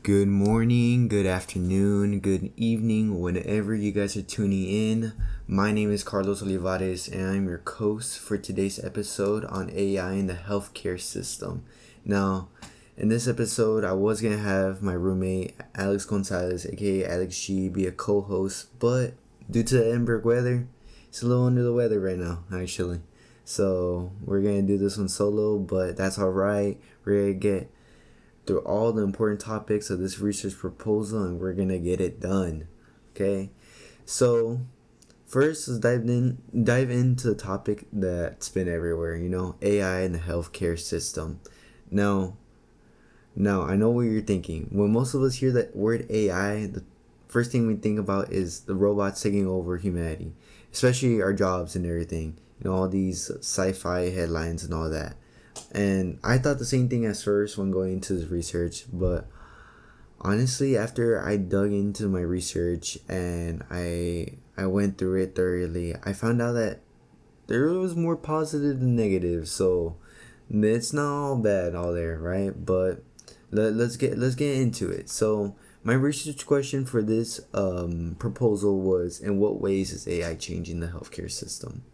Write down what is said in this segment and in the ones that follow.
Good morning, good afternoon, good evening, whenever you guys are tuning in. My name is Carlos Olivares, and I'm your host for today's episode on AI in the healthcare system. Now, in this episode, I was going to have my roommate, Alex Gonzalez, aka Alex G, be a co host, but due to the Edinburgh weather, it's a little under the weather right now, actually. So, we're going to do this one solo, but that's alright. We're going to get through all the important topics of this research proposal and we're gonna get it done. Okay, so first let's dive into the topic that's been everywhere, AI in the healthcare system. Now I know what you're thinking. When most of us hear that word AI, the first thing we think about is the robots taking over humanity, especially our jobs and everything, all these sci-fi headlines and all that. And I thought the same thing at first when going into this research, but honestly, after I dug into my research and I went through it thoroughly, I found out that there was more positive than negative. So it's not all bad all there, right? But let's get into it. So my research question for this proposal was, in what ways is AI changing the healthcare system?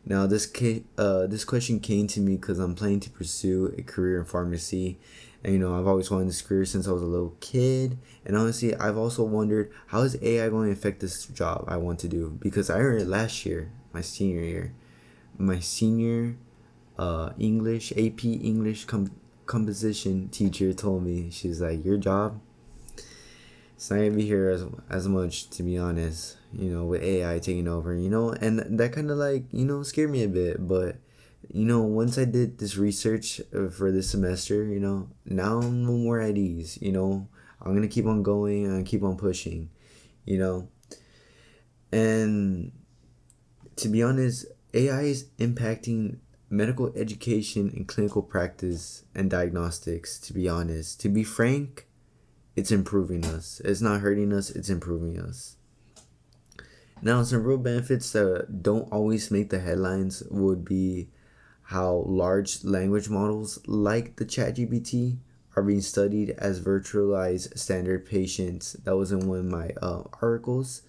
Now, this question came to me because I'm planning to pursue a career in pharmacy. And, I've always wanted this career since I was a little kid. And honestly, I've also wondered, how is AI going to affect this job I want to do? Because I heard it last year, my senior year. My senior English, AP English composition teacher told me, she's like, your job, it's not gonna be here as much, to be honest, with AI taking over, and that kind of scared me a bit. But once I did this research for this semester, now I'm no more at ease. I'm gonna keep on going and keep on pushing, and to be honest, AI is impacting medical education and clinical practice and diagnostics. To be honest, to be frank, it's improving us. It's not hurting us, it's improving us. Now, some real benefits that don't always make the headlines would be how large language models like the ChatGPT are being studied as virtualized standard patients. That was in one of my articles.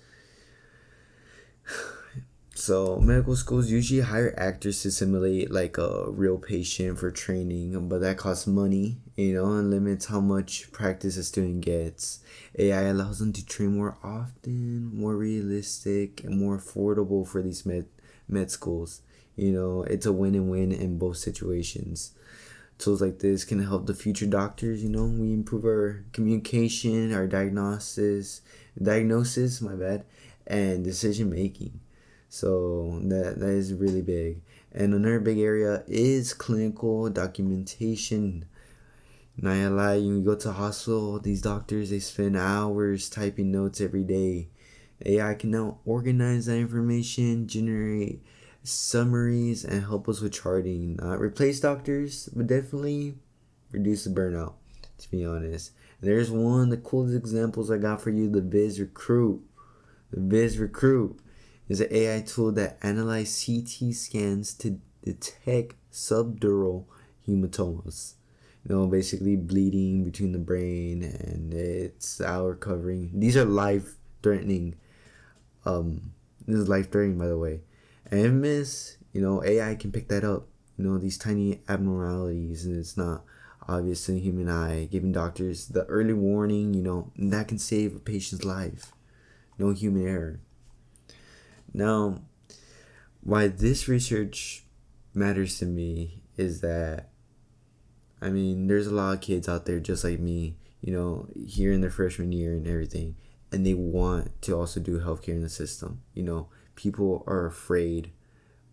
So medical schools usually hire actors to simulate like a real patient for training, but that costs money, and limits how much practice a student gets. AI allows them to train more often, more realistic, and more affordable for these med schools. It's a win-win in both situations. Tools like this can help the future doctors. We improve our communication, our diagnosis, my bad, and decision making. So that is really big. And another big area is clinical documentation. Not gonna lie, you go to the hospital, these doctors, they spend hours typing notes every day. AI can now organize that information, generate summaries, and help us with charting. Not replace doctors, but definitely reduce the burnout, to be honest. And there's one of the coolest examples I got for you, the Biz Recruit. The Biz Recruit is an AI tool that analyzes CT scans to detect subdural hematomas. Basically bleeding between the brain, and it's our covering. These are life-threatening. This is life-threatening, by the way. And if miss, AI can pick that up. These tiny abnormalities, and it's not obvious to the human eye, giving doctors the early warning, that can save a patient's life. No human error. Now, why this research matters to me is that, there's a lot of kids out there just like me, here in their freshman year and everything, and they want to also do healthcare in the system. People are afraid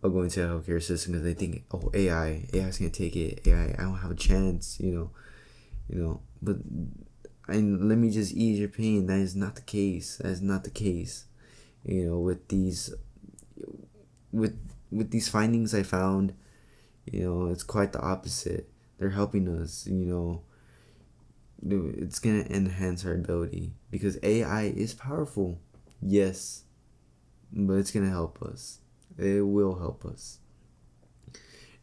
of going to the healthcare system because they think, oh, AI's gonna take it. AI, I don't have a chance. But let me just ease your pain. That is not the case. With these findings I found, it's quite the opposite. They're helping us. It's gonna enhance our ability because AI is powerful, yes, but it's gonna help us. It will help us.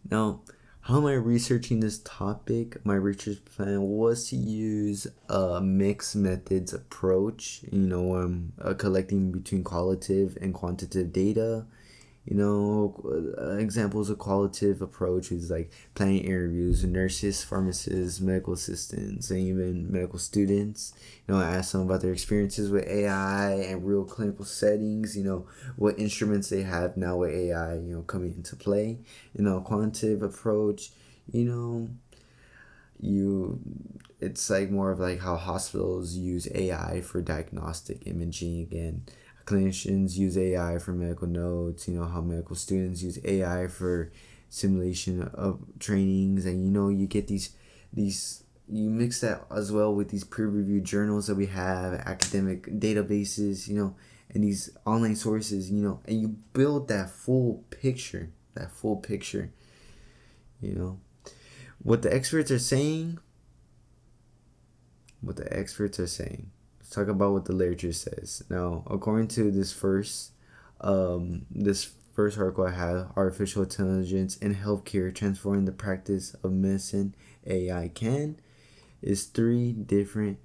Now, How am I researching this topic? My research plan was to use a mixed methods approach. Collecting between qualitative and quantitative data. Examples of qualitative approach is like planning interviews with nurses, pharmacists, medical assistants, and even medical students. I ask them about their experiences with AI and real clinical settings. What instruments they have now with AI, coming into play. Quantitative approach, you it's like more of like how hospitals use AI for diagnostic imaging. Again, clinicians use AI for medical notes. How medical students use AI for simulation of trainings. And you get these you mix that as well with these peer-reviewed journals that we have, academic databases, and these online sources, and you build that full picture. you know what the experts are saying. Let's talk about what the literature says. Now, according to this first article I have, Artificial Intelligence in Healthcare Transforming the Practice of Medicine, AI can, is three different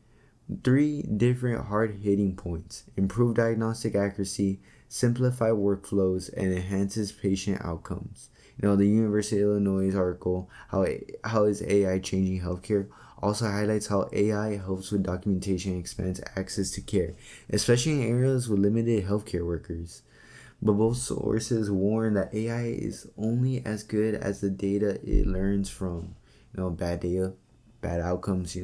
hard-hitting points: improve diagnostic accuracy, simplify workflows, and enhances patient outcomes. The University of Illinois article, how is AI changing healthcare, also highlights how AI helps with documentation and expands access to care, especially in areas with limited healthcare workers. But both sources warn that AI is only as good as the data it learns from. Bad data, bad outcomes.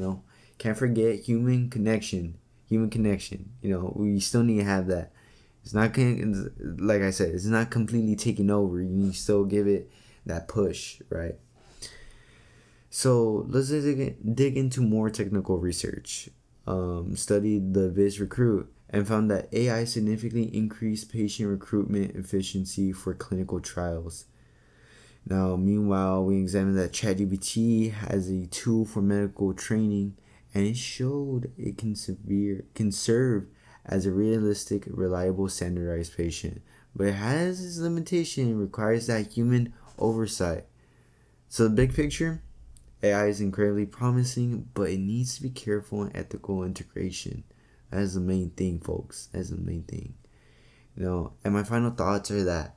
Can't forget human connection. We still need to have that. It's not like I said, it's not completely taking over. You still give it that push, right? So let's dig into more technical research. Studied the Viz Recruit and found that AI significantly increased patient recruitment efficiency for clinical trials. Now, meanwhile, we examined that ChatGPT has a tool for medical training, and it showed it can serve as a realistic, reliable, standardized patient. But it has its limitation and requires that human oversight. So the big picture, AI is incredibly promising, but it needs to be careful and ethical integration. That is the main thing, folks. That is the main thing. And my final thoughts are that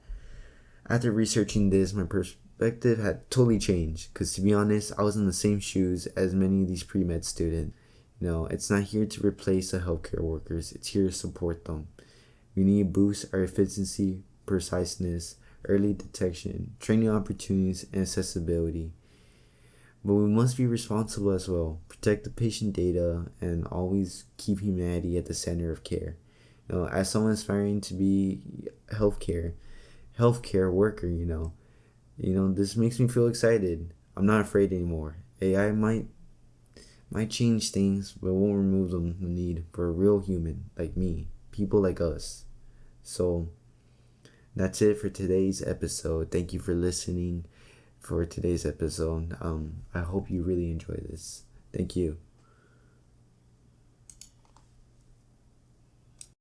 after researching this, my perspective had totally changed. Because to be honest, I was in the same shoes as many of these pre-med students. It's not here to replace the healthcare workers. It's here to support them. We need to boost our efficiency, preciseness, early detection, training opportunities, and accessibility. But we must be responsible as well. Protect the patient data and always keep humanity at the center of care. As someone aspiring to be healthcare worker, this makes me feel excited. I'm not afraid anymore. AI might change things, but won't remove the need for a real human like me, people like us. So that's it for today's episode. Thank you for listening for today's episode. I hope you really enjoy this. Thank you.